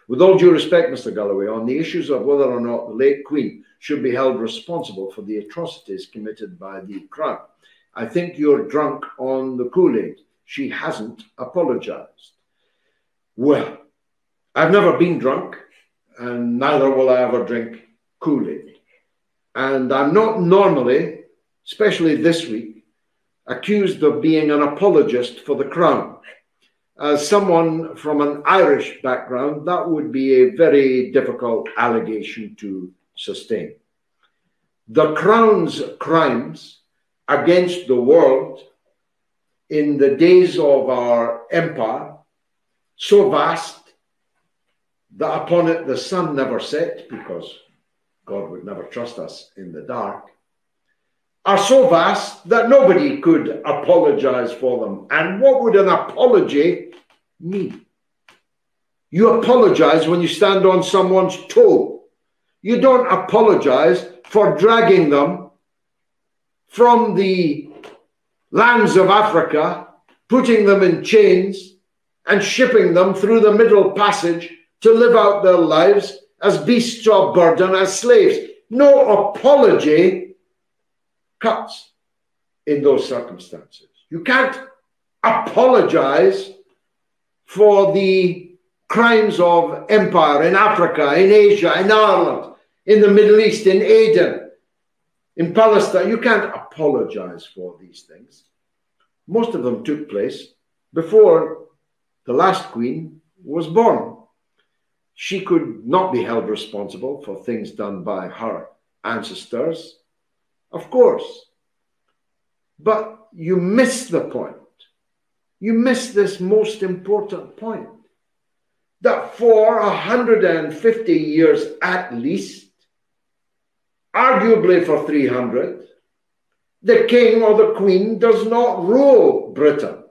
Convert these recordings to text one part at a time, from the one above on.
With all due respect, Mr. Galloway, on the issues of whether or not the late Queen should be held responsible for the atrocities committed by the Crown, I think you're drunk on the Kool-Aid. She hasn't apologized. Well, I've never been drunk, and neither will I ever drink Kool-Aid. And I'm not normally, especially this week, accused of being an apologist for the Crown. As someone from an Irish background, that would be a very difficult allegation to sustain. The Crown's crimes against the world in the days of our empire, so vast that upon it the sun never set, because God would never trust us in the dark, are so vast that nobody could apologize for them. And what would an apology mean? You apologize when you stand on someone's toe. You don't apologize for dragging them from the lands of Africa, putting them in chains and shipping them through the Middle Passage to live out their lives as beasts of burden, as slaves. No apology cuts in those circumstances. You can't apologize for the crimes of empire in Africa, in Asia, in Ireland, in the Middle East, in Aden, in Palestine. You can't apologize for these things. Most of them took place before the last Queen was born. She could not be held responsible for things done by her ancestors, of course. But you miss the point. You miss this most important point, that for 150 years at least, arguably for 300, the king or the queen does not rule Britain.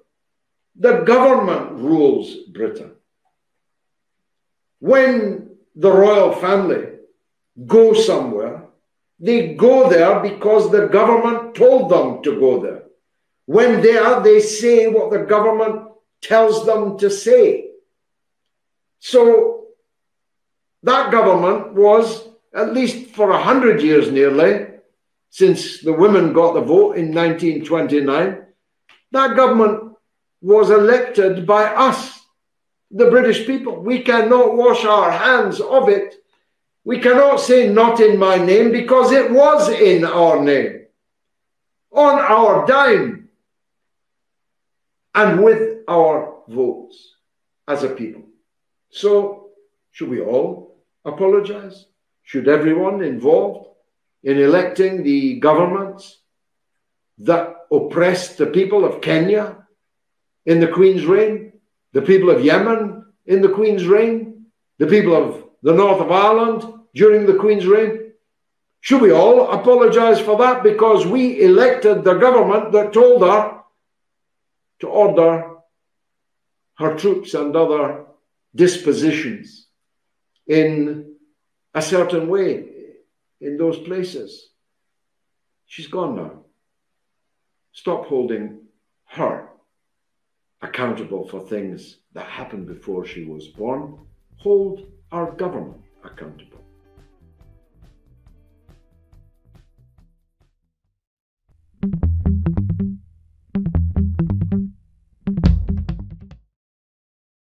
The government rules Britain. When the royal family go somewhere, they go there because the government told them to go there. When there, they say what the government tells them to say. So that government was, at least for 100 years nearly, since the women got the vote in 1929, that government was elected by us, the British people. We cannot wash our hands of it. We cannot say not in my name, because it was in our name, on our dime, and with our votes as a people. So should we all apologize? Should everyone involved in electing the governments that oppressed the people of Kenya in the Queen's reign, the people of Yemen in the Queen's reign, the people of the north of Ireland during the Queen's reign, should we all apologize for that because we elected the government that told her to order her troops and other dispositions in a certain way in those places? She's gone now. Stop holding her accountable for things that happened before she was born. Hold our government accountable.